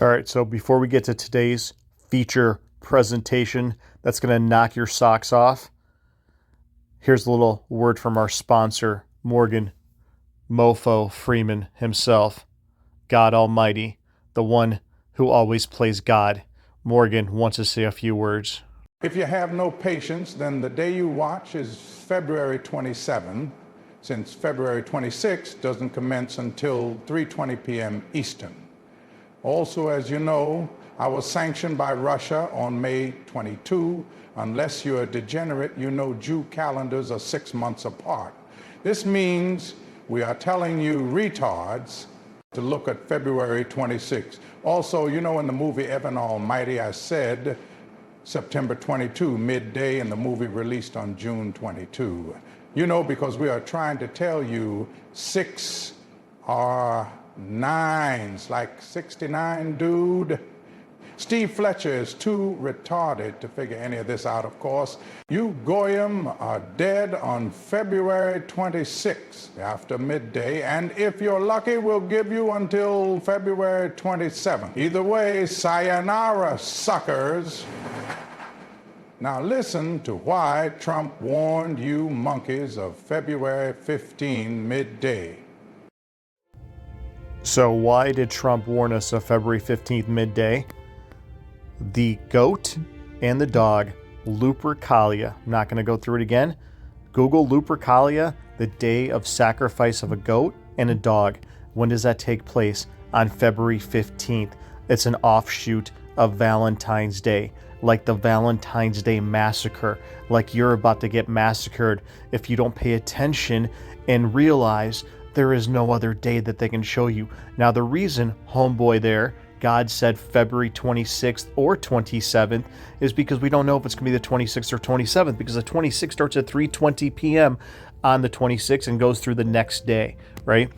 All right, so before we get to today's feature presentation that's going to knock your socks off, here's a little word from our sponsor, Morgan Mofo Freeman himself, God Almighty, the one who always plays God. Morgan wants to say a few words. If you have no patience, then the day you watch is February 27, since February 26 doesn't commence until 3:20 p.m. Eastern. Also, as you know, I was sanctioned by Russia on May 22. Unless you're a degenerate, you know Jew calendars are 6 months apart. This means we are telling you retards to look at February 26. Also, you know in the movie Evan Almighty, I said September 22, midday, and the movie released on June 22. You know, because we are trying to tell you 6 are 9s, like 69, dude. Steve Fletcher is too retarded to figure any of this out, of course. You Goyim are dead on February 26th after midday, and if you're lucky, we'll give you until February 27th. Either way, sayonara, suckers. Now listen to why Trump warned you monkeys of February 15 midday. So why did Trump warn us of February 15th midday? The goat and the dog, Lupercalia. I'm not going to go through it again. Google Lupercalia, the day of sacrifice of a goat and a dog. When does that take place? On February 15th. It's an offshoot of Valentine's Day, like the Valentine's Day massacre, like you're about to get massacred if you don't pay attention and realize there is no other day that they can show you. Now, the reason, homeboy there, God said February 26th or 27th is because we don't know if it's going to be the 26th or 27th, because the 26th starts at 3:20 p.m. on the 26th and goes through the next day, right?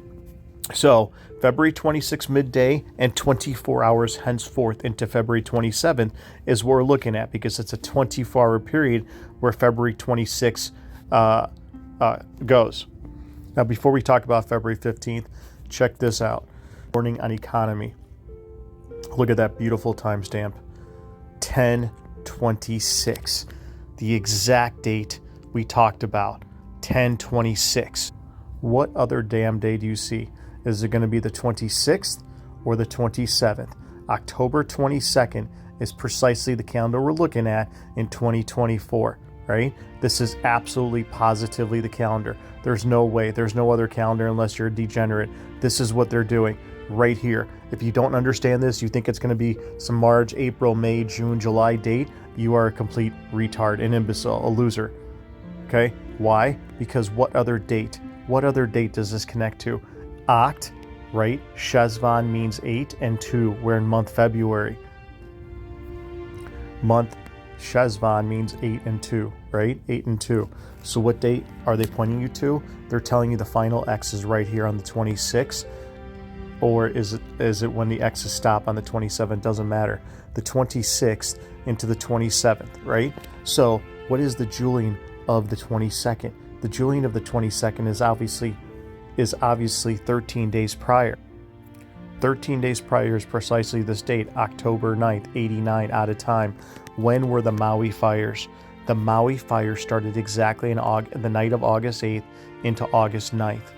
So February 26th midday and 24 hours henceforth into February 27th is what we're looking at, because it's a 24-hour period where February 26th goes. Now, before we talk about February 15th, check this out. Warning on economy. Look at that beautiful timestamp. 10/26. The exact date we talked about. 10/26. What other damn day do you see? Is it going to be the 26th or the 27th? October 22nd is precisely the calendar we're looking at in 2024, right? This is absolutely positively the calendar. There's no way. There's no other calendar unless you're a degenerate. This is what they're doing right here. If you don't understand this, you think it's going to be some March, April, May, June, July date, you are a complete retard, an imbecile, a loser. Okay? Why? Because what other date? What other date does this connect to? Oct, right? Shezvan means 8 and 2. We're in month February. Month Shezvan means 8 and 2, right? 8 and 2. So what date are they pointing you to? They're telling you the final X is right here on the 26th. Or is it when the X's stop on the 27th? Doesn't matter. The 26th into the 27th, right? So what is the Julian of the 22nd? The Julian of the 22nd is obviously 13 days prior. 13 days prior is precisely this date, October 9th, 89, out of time. When were the Maui fires? The Maui fires started exactly in the night of August 8th into August 9th.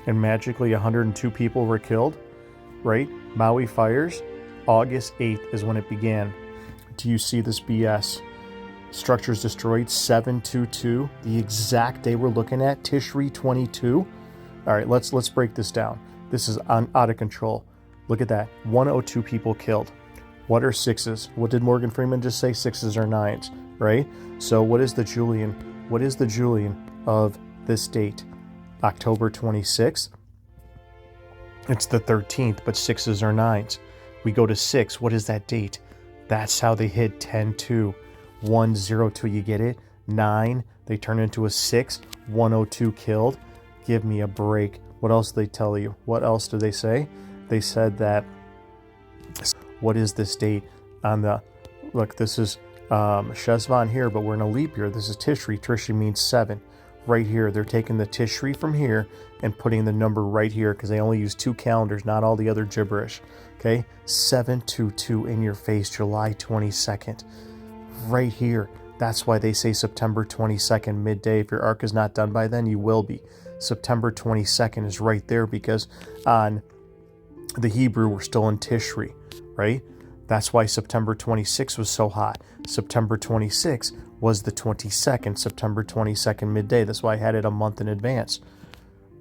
And magically 102 people were killed, right? Maui fires, August 8th is when it began. Do you see this BS? Structures destroyed, 7/22, the exact day we're looking at, Tishri 22. All right, let's break this down. This is out of control. Look at that, 102 people killed. What are 6s? What did Morgan Freeman just say? 6s or 9s, right? So what is the Julian? What is the Julian of this date? October 26th. It's the 13th, but 6s or 9s. We go to 6. What is that date? That's how they hit 10/2. 102, you get it? 9, they turn into a 6. 102 killed. Give me a break. What else do they tell you? What else do they say? They said that, what is this date on the, look, this is Shezvan here, but we're in a leap year. This is Tishri. Tishri means 7. right here. They're taking the Tishri from here and putting the number right here because they only use 2 calendars, not all the other gibberish. Okay, 722 in your face, July 22nd. Right here. That's why they say September 22nd, midday. If your arc is not done by then, you will be. September 22nd is right there because on the Hebrew, we're still in Tishri, right? That's why September 26th was so hot. September 26th was the 22nd, September 22nd midday. That's why I had it a month in advance.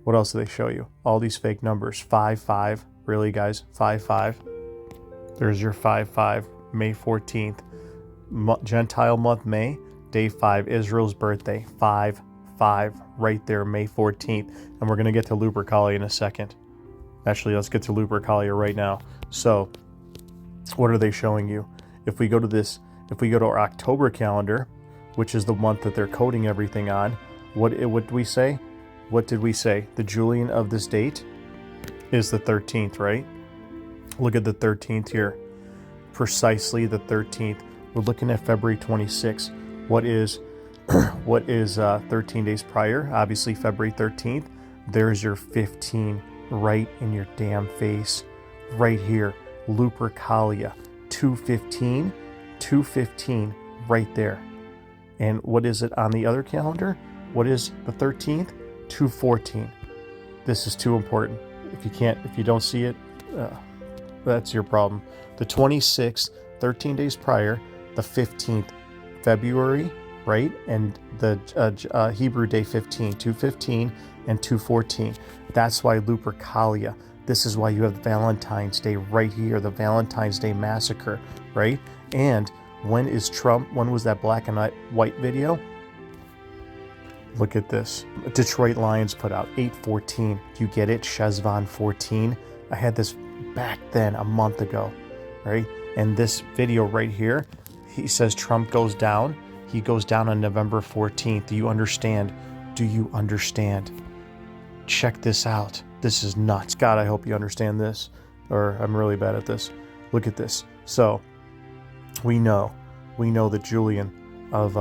What else do they show you? All these fake numbers. 5-5. Really, guys? 5-5. There's your 5-5. May 14th. Gentile month, May. Day 5. Israel's birthday. 5-5. Right there, May 14th. And we're going to get to Lupercalia in a second. Actually, let's get to Lupercalia right now. So, what are they showing you? If we go to our October calendar, which is the month that they're coding everything on, what did we say? What did we say? The Julian of this date is the 13th, right? Look at the 13th here. Precisely the 13th. We're looking at February 26th. What is 13 days prior? Obviously February 13th. There's your 15 right in your damn face. Right here. Lupercalia. 215 right there. And what is it on the other calendar? What is the 13th? 214. This is too important. If you don't see it, that's your problem. The 26th, 13 days prior, the 15th, February, right? And the Hebrew day 15, 215 and 214. That's why Lupercalia. This is why you have Valentine's Day right here, the Valentine's Day massacre, right? And when was that black and white video? Look at this. Detroit Lions put out 8/14. Do you get it? Shezvan 14. I had this back then a month ago, right? And this video right here, he says Trump goes down. He goes down on November 14th. Do you understand? Do you understand? Check this out. This is nuts. God, I hope you understand this, or I'm really bad at this. Look at this. So we know that Julian of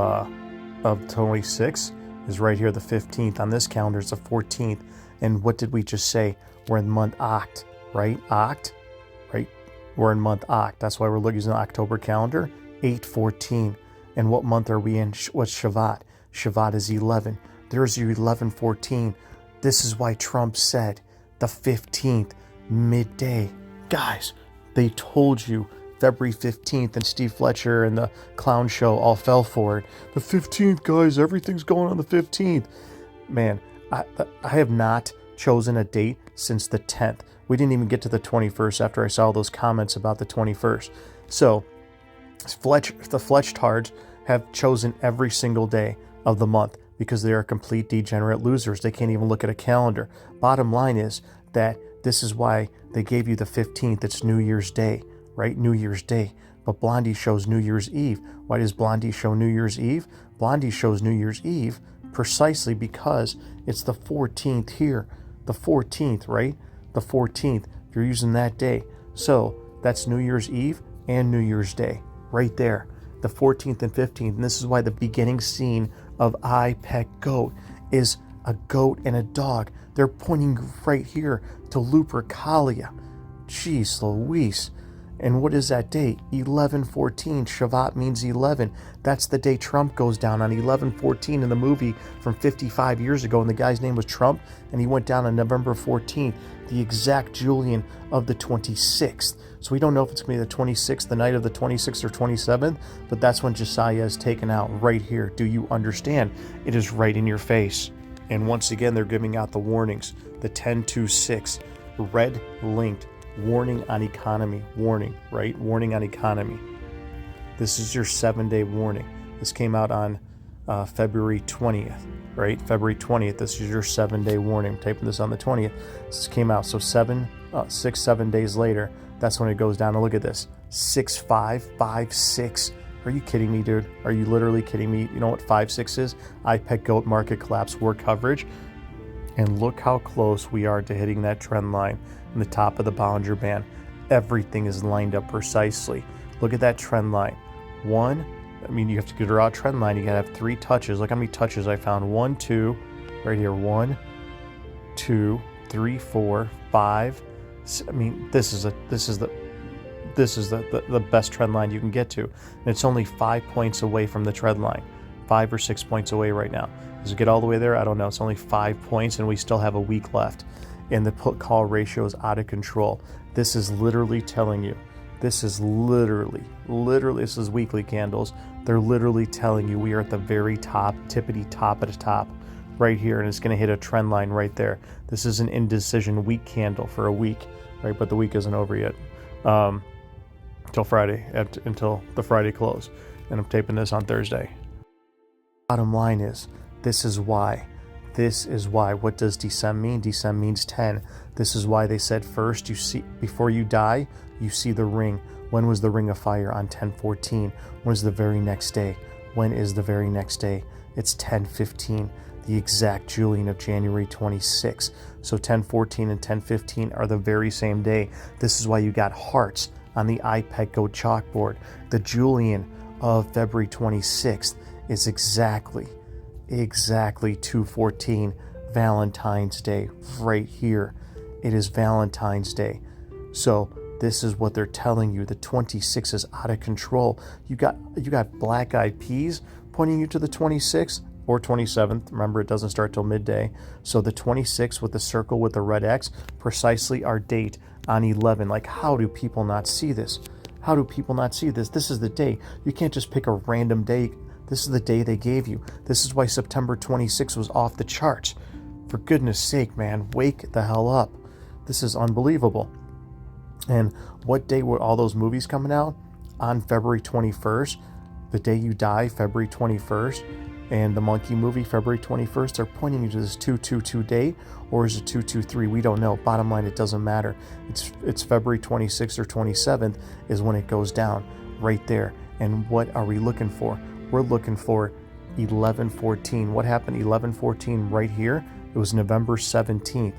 26 is right here, the 15th. On this calendar, it's the 14th. And what did we just say? We're in month Oct, right? Oct, right? We're in month Oct. That's why we're using the October calendar. 8/14. And what month are we in? What's Shavat? Shavat is 11. There's your 11/14. This is why Trump said the 15th, midday. Guys, they told you February 15th, and Steve Fletcher and the clown show all fell for it. The 15th, guys, everything's going on the 15th. Man, I have not chosen a date since the 10th. We didn't even get to the 21st after I saw those comments about the 21st. So the Fletchtards have chosen every single day of the month because they are complete degenerate losers. They can't even look at a calendar. Bottom line is that this is why they gave you the 15th. It's New Year's Day, right? New Year's Day. But Blondie shows New Year's Eve. Why does Blondie show New Year's Eve? Blondie shows New Year's Eve precisely because it's the 14th here. The 14th, right? The 14th. You're using that day. So that's New Year's Eve and New Year's Day right there. The 14th and 15th. And this is why the beginning scene of I Pet Goat is a goat and a dog. They're pointing right here to Lupercalia. Jeez Louise. And what is that date? 11/14. Shavat means 11. That's the day Trump goes down, on 11/14 in the movie from 55 years ago. And the guy's name was Trump, and he went down on November 14th, the exact Julian of the 26th. So we don't know if it's going to be the 26th, the night of the 26th or 27th, but that's when Josiah is taken out right here. Do you understand? It is right in your face. And once again, they're giving out the warnings. The 10-2-6, red linked. Warning on economy. Warning, right? Warning on economy. This is your 7-day warning. This came out on February 20th, right? February 20th. This is your 7-day warning. I'm taping this on the 20th. This came out. So 7 days later, that's when it goes down. And look at this. 6-5, 5-6. Are you kidding me, dude? Are you literally kidding me? You know what 5-6 is? iPet Goat market collapse work coverage. And look how close we are to hitting that trend line in the top of the Bollinger Band. Everything is lined up precisely. Look at that trend line. You have to draw a trend line. You gotta have 3 touches. Look how many touches I found. 1, 2, right here. 1, 2, 3, 4, 5. I mean, this is the best trend line you can get to, and it's only 5 points away from the trend line, 5 or 6 points away right now. Does it get all the way there? I don't know. It's only 5 points, and we still have a week left, and the put call ratio is out of control. This is literally telling you. This is literally. This is weekly candles. They're literally telling you we are at the very top, tippity top of the top, right here, and it's going to hit a trend line right there. This is an indecision week candle for a week, right? But the week isn't over yet. Until Friday, until the Friday close, and I'm taping this on Thursday. Bottom line is, this is why. What does descend mean? Descend means 10. This is why they said first, you see, before you die, you see the ring. When was the ring of fire? On 10/14. When is the very next day? When is the very next day? It's 10/15, the exact Julian of January 26. So 10/14 and 10/15 are the very same day. This is why you got hearts on the iPad Go chalkboard. The Julian of February 26th is exactly 2/14, Valentine's Day, right here. It is Valentine's Day. So this is what they're telling you. The 26th is out of control. You got black eyed peas pointing you to the 26th or 27th. Remember, it doesn't start till midday. So the 26th with the circle with the red X, precisely our date on 11. Like, how do people not see this? How do people not see this? This is the day. You can't just pick a random day. This is the day they gave you. This is why September 26th was off the charts. For goodness sake, man, wake the hell up. This is unbelievable. And what day were all those movies coming out? On February 21st. The Day You Die, February 21st. And the Monkey movie, February 21st. They're pointing you to this 2/22 date, or is it 2/23? We don't know. Bottom line, it doesn't matter. It's February 26th or 27th is when it goes down, right there. And what are we looking for? We're looking for 11/14. What happened 11/14 right here? It was November 17th.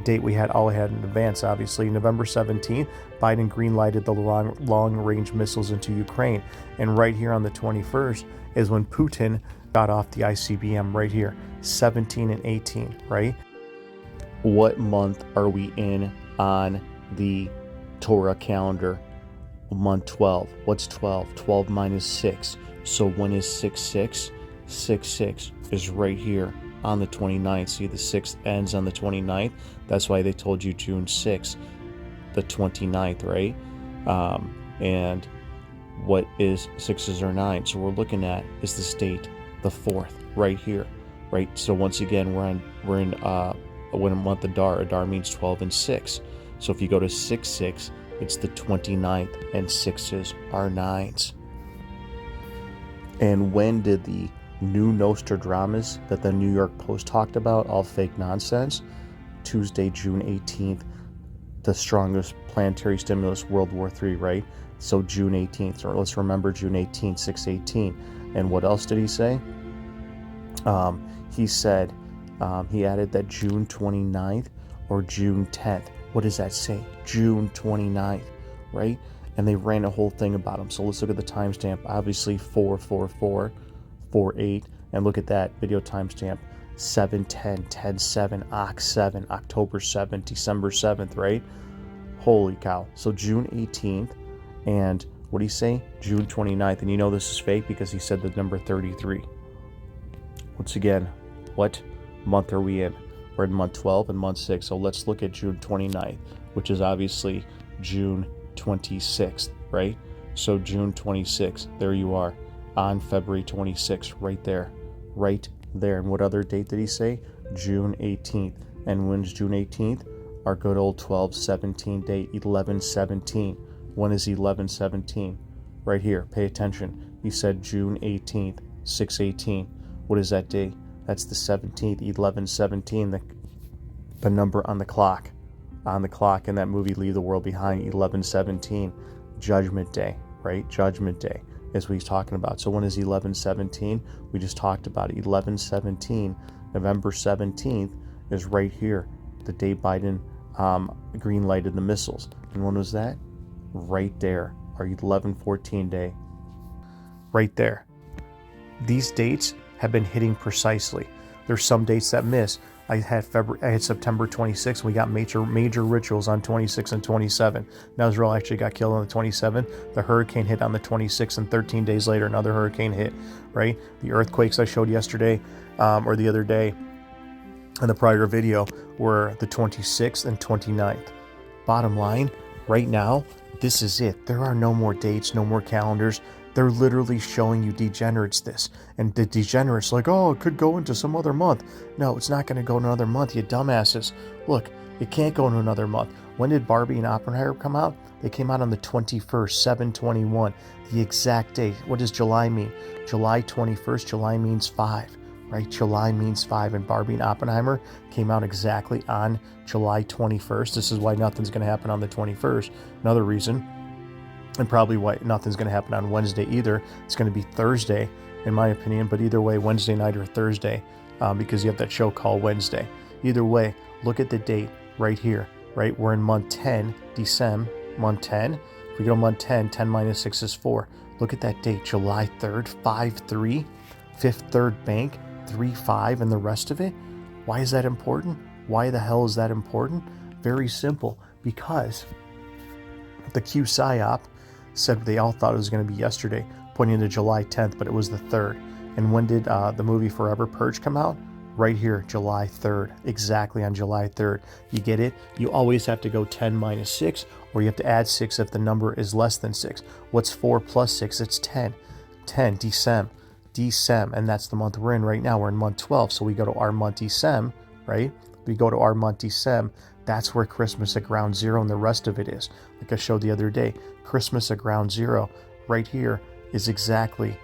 Date we had all had in advance, obviously. November 17th, Biden green-lighted the long-range missiles into Ukraine. And right here on the 21st is when Putin got off the ICBM, right here, 17 and 18, right? What month are we in on the Torah calendar? Month 12. What's 12? 12 minus 6. So when is 6/6? 6/6 is right here on the 29th. See, the 6th ends on the 29th. That's why they told you June 6th, the 29th, right? And what is 6s or 9? So we're looking at is this date, the 4th, right here, right? So once again, we're in when a month Adar. Adar means 12 and 6. So if you go to 6/6, it's the 29th, and 6s are 9s. And when did the new Nostradamus that the New York Post talked about, all fake nonsense? Tuesday, June 18th, the strongest planetary stimulus, World War III, right? So June 18th, or let's remember June 18th, 6/18. And what else did he say? He said, he added that June 29th or June 10th. What does that say? June 29th, right? And they ran a whole thing about him. So let's look at the timestamp. Obviously 4/4/4/48, and look at that video timestamp: 7/10/10/7, Oct 7, October 7th, December 7th, right? Holy cow! So June 18th, and what did he say? June 29th, and you know this is fake because he said the number 33. Once again, what month are we in? We're in month 12 and month 6. So let's look at June 29th, which is obviously June 26th, right? So June 26th, there you are, on February 26th, right there. And what other date did he say? June 18th. And when's June 18th? Our good old 12/17 date, 11/17. When is 11/17? Right here, pay attention. He said June 18th, 6/18. What is that date? That's the 17th, 11/17, the number on the clock. In that movie, Leave the World Behind, 11/17, Judgment Day, right? Judgment Day is what he's talking about. So when is 11/17? We just talked about it. 11/17, November 17th is right here, the day Biden green-lighted the missiles. And when was that? Right there, our 11/14 day. Right there. These dates have been hitting precisely. There's some dates that miss. I had September 26th. We got major rituals on 26 and 27. Now Israel actually got killed on the 27th. The hurricane hit on the 26th, and 13 days later, another hurricane hit, right? The earthquakes I showed yesterday or the other day in the prior video were the 26th and 29th. Bottom line, right now, this is it. There are no more dates, no more calendars. They're literally showing you degenerates this. And the degenerates like, oh, it could go into some other month. No, it's not going to go into another month, you dumbasses. Look, it can't go into another month. When did Barbie and Oppenheimer come out? They came out on the 21st, 7/21. The exact date. What does July mean? July 21st, July means 5, right? July means 5. And Barbie and Oppenheimer came out exactly on July 21st. This is why nothing's going to happen on the 21st. Another reason, and probably why nothing's going to happen on Wednesday either. It's going to be Thursday, in my opinion, but either way, Wednesday night or Thursday, because you have that show called Wednesday. Either way, look at the date right here, right? We're in month 10, December, month 10. If we go to month 10, 10 minus 6 is 4. Look at that date, July 3rd, 5-3, Fifth Third Bank, 3-5, and the rest of it. Why is that important? Why the hell is that important? Very simple, because the Q PSYOP said they all thought it was going to be yesterday, pointing to July 10th, but it was the 3rd. And when did the movie Forever Purge come out? Right here, July 3rd, exactly on July 3rd. You get it? You always have to go 10 minus 6, or you have to add 6 if the number is less than 6. What's 4 plus 6? It's 10. 10, Decem, and that's the month we're in right now. We're in month 12, so we go to our month Decem, right? We go to our month Decem. That's where Christmas at ground zero and the rest of it is. Like I showed the other day, Christmas at ground zero right here is exactly,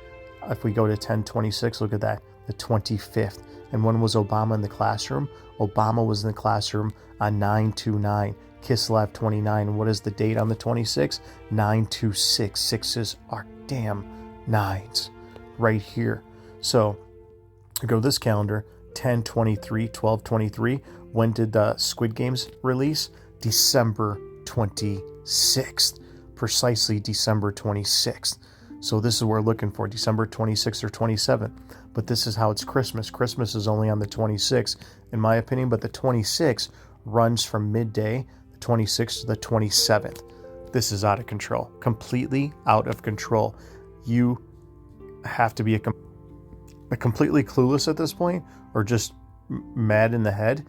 if we go to 10/26, look at that, the 25th. And when was Obama in the classroom? Obama was in the classroom on 9/29, Kislev 29. And what is the date on the 26th? 9/26. Sixes are damn nines right here. So I go to this calendar, 10/23, 12/23. When did the Squid Games release? December 26th. Precisely December 26th. So this is what we're looking for, December 26th or 27th. But this is how it's Christmas. Christmas is only on the 26th, in my opinion, but the 26th runs from midday, the 26th to the 27th. This is out of control, completely out of control. You have to be completely clueless at this point, or just mad in the head.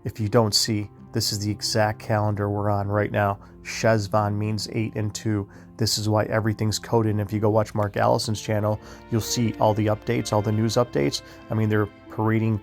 If you don't see, this is the exact calendar we're on right now. Shezvan means 8 and 2. This is why everything's coded. And if you go watch Mark Allison's channel, you'll see all the updates, all the news updates. I mean, they're parading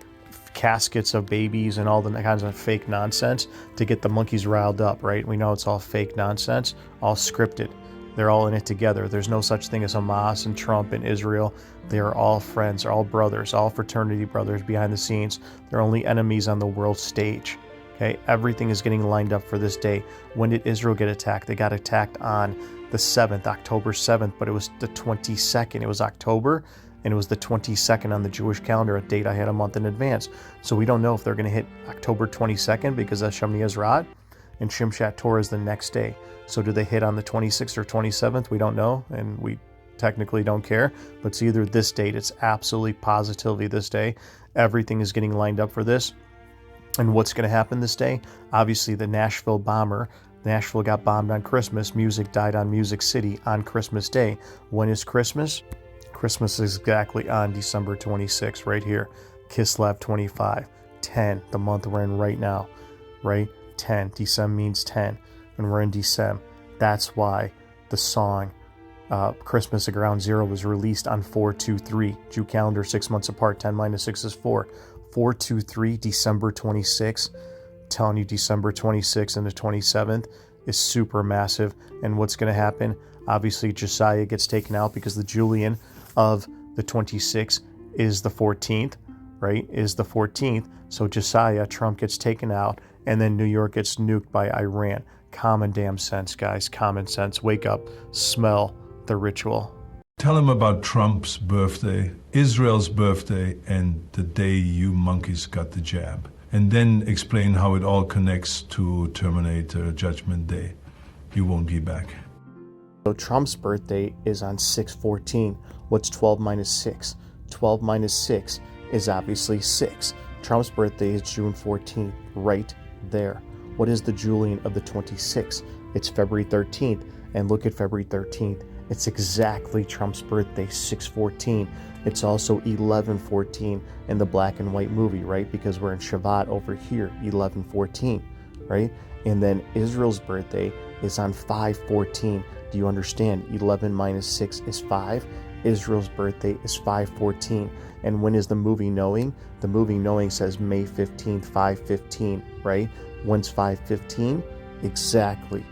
caskets of babies and all the kinds of fake nonsense to get the monkeys riled up, right? We know it's all fake nonsense, all scripted. They're all in it together. There's no such thing as Hamas and Trump and Israel. They are all friends, all brothers, all fraternity brothers behind the scenes. They're only enemies on the world stage. Okay, everything is getting lined up for this day. When did Israel get attacked? They got attacked on the 7th, October 7th, but it was the 22nd. It was October, and it was the 22nd on the Jewish calendar, a date I had a month in advance. So we don't know if they're going to hit October 22nd because that's Shemini Ezrat, and Shimshat Torah is the next day. So do they hit on the 26th or 27th? We don't know, and we technically don't care, but it's either this date. It's absolutely positively this day. Everything is getting lined up for this. And what's going to happen this day? Obviously, the Nashville bomber. Nashville got bombed on Christmas. Music died on Music City on Christmas Day. When is Christmas? Christmas is exactly on December 26th, right here. Kislev 25. 10, the month we're in right now, right? 10. December means 10, and we're in December. That's why the song Christmas at Ground Zero was released on 4/2/3. Jew calendar 6 months apart. 10 minus 6 is 4. 4/2/3, December 26th. Telling you, December 26th and the 27th is super massive. And what's going to happen? Obviously, Josiah gets taken out because the Julian of the 26th is the 14th, right? Is the 14th. So Josiah, Trump gets taken out, and then New York gets nuked by Iran. Common damn sense, guys. Common sense. Wake up. Smell the ritual. Tell him about Trump's birthday, Israel's birthday, and the day you monkeys got the jab. And then explain how it all connects to Terminator Judgment Day. You won't be back. So Trump's birthday is on 6/14. What's 12 minus 6? 12 minus 6 is obviously 6. Trump's birthday is June 14th, right there. What is the Julian of the 26th? It's February 13th. And look at February 13th. It's exactly Trump's birthday, 6/14. It's also 11/14 in the black and white movie, right? Because we're in Shabbat over here, 11/14, right? And then Israel's birthday is on 5/14. Do you understand? 11 minus 6 is 5. Israel's birthday is 5/14. And when is the movie Knowing? The movie Knowing says May 15th, 5/15, right? When's 5/15? Exactly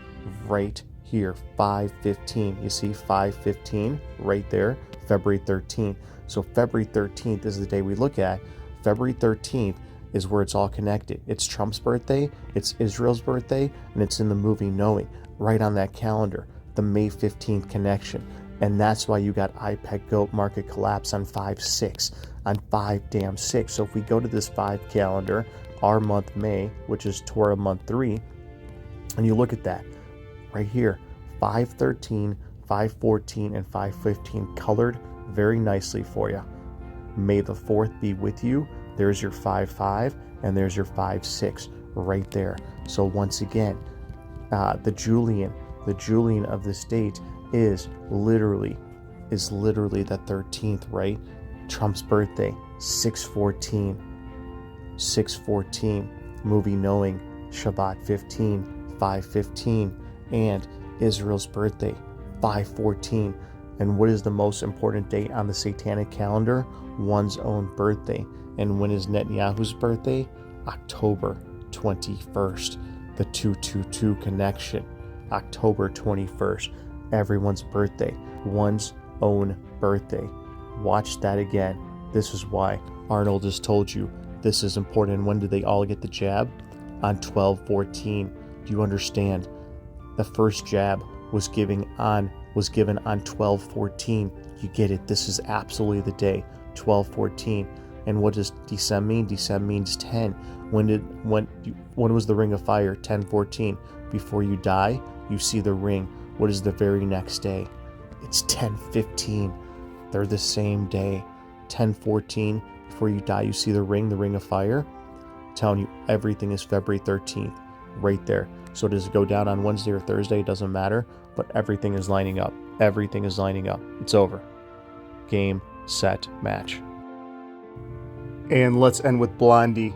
right here, 5/15. You see 5/15 right there, February 13th. So February 13th is the day we look at. February 13th is where it's all connected. It's Trump's birthday, it's Israel's birthday, and it's in the movie Knowing, right on that calendar, the May 15th connection. And that's why you got IPEC GOAT market collapse on 5/6, on 5/6. So if we go to this 5 calendar, our month May, which is Torah month 3, and you look at that right here, 5/13, 5/14, and 5/15 colored very nicely for you. May the 4th be with you. There's your 5/5, and there's your 5/6 right there. So once again, the Julian of this date is literally the 13th, right? Trump's birthday, 6/14, 6/14, movie Knowing, Shabbat 15, 5/15, and Israel's birthday, 5/14. And what is the most important date on the satanic calendar? One's own birthday. And when is Netanyahu's birthday? October 21st. The 222 connection, October 21st. Everyone's birthday, one's own birthday. Watch that again. This is why Arnold has told you this is important. When did they all get the jab? On 12/14. Do you understand? The first jab was given on 12/14. You get it. This is absolutely the day, 12/14. And what does Decem mean? Decem means 10. When was the ring of fire? 10/14. Before you die, you see the ring. What is the very next day? It's 10/15. They're the same day. 10/14. Before you die, you see the ring of fire. I'm telling you, everything is February 13th, right there. So does it go down on Wednesday or Thursday? It doesn't matter, but everything is lining up. Everything is lining up. It's over. Game, set, match. And let's end with Blondie.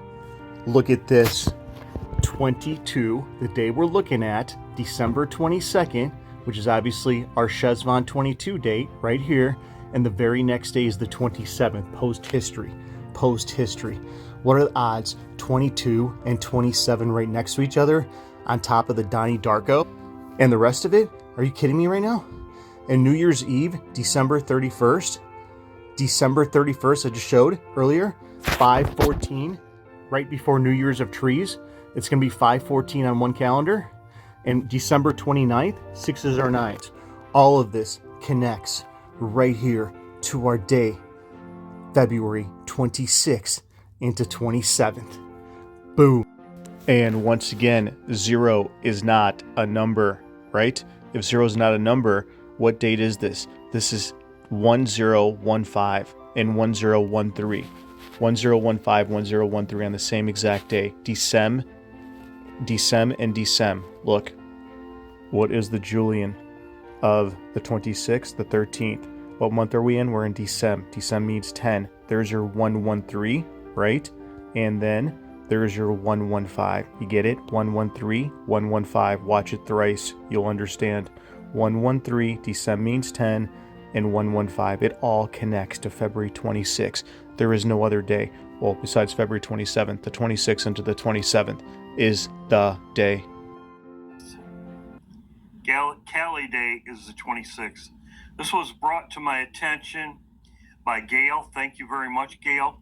Look at this. 22, the day we're looking at, December 22nd, which is obviously our Shezvan 22 date right here. And the very next day is the 27th, post-history. Post-history. What are the odds? 22 and 27 right next to each other on top of the Donnie Darko. And the rest of it? Are you kidding me right now? And New Year's Eve, December 31st. December 31st, I just showed earlier. 5/14, right before New Year's of Trees. It's going to be 5/14 on one calendar. And December 29th, 6s or 9s. All of this connects right here to our day, February 26th into 27th. Boom. And once again, 0 is not a number, right? If 0 is not a number, what date is this? This is 1015 and 1013. 1015, 1013 on the same exact day. Decem, and Decem. Look, what is the Julian of the 26th, the 13th? What month are we in? We're in Decem. Decem means 10. There's your 113, right? And then there's your 115. You get it? 113, 115. Watch it thrice. You'll understand. 113, Decem means 10, and 115. It all connects to February 26th. There is no other day. Well, besides February 27th, the 26th into the 27th is the day. Cali Day is the 26th. This was brought to my attention by Gail. Thank you very much, Gail.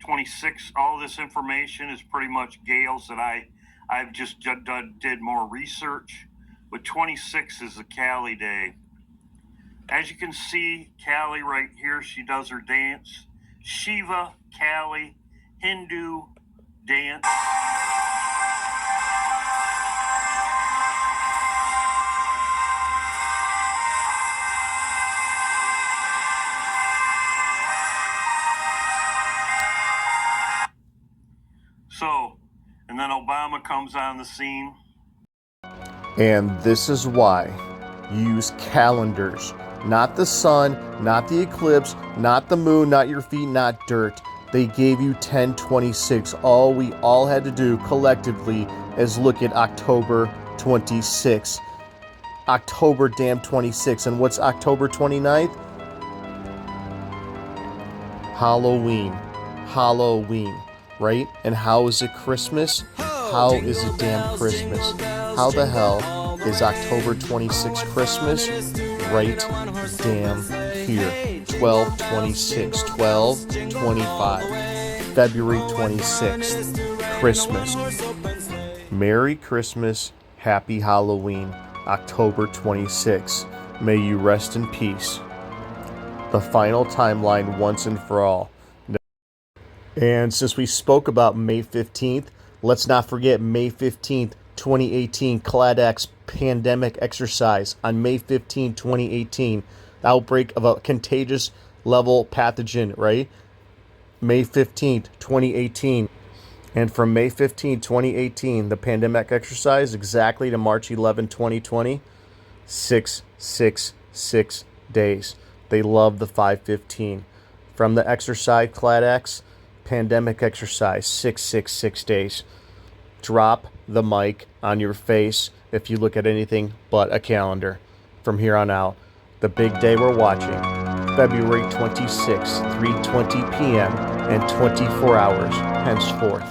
26, all this information is pretty much Gail's that I've just did more research. But 26 is the Cali Day. As you can see, Cali right here, she does her dance. Shiva, Cali, Hindu dance. comes on the scene. And this is why you use calendars. Not the sun, not the eclipse, not the moon, not your feet, not dirt. They gave you 10/26. All we all had to do collectively is look at October 26. October damn 26. And what's October 29th? Halloween. Halloween, right? And how is it Christmas? How is it damn Christmas? How the hell is October 26 Christmas? Right damn here. 12/26, 12/25, February 26th, Christmas. Merry Christmas, Happy Halloween, October 26th. May you rest in peace. The final timeline once and for all. And since we spoke about May 15th, let's not forget May 15th, 2018, CladX pandemic exercise on May 15, 2018. Outbreak of a contagious level pathogen, right? May 15th, 2018. And from May 15, 2018, the pandemic exercise exactly to March 11, 2020, 666 days. They love the 515. From the exercise, CladX, pandemic exercise, 666 days. Drop the mic on your face if you look at anything but a calendar. From here on out, the big day we're watching, February 26th, 3:20 p.m. and 24 hours henceforth.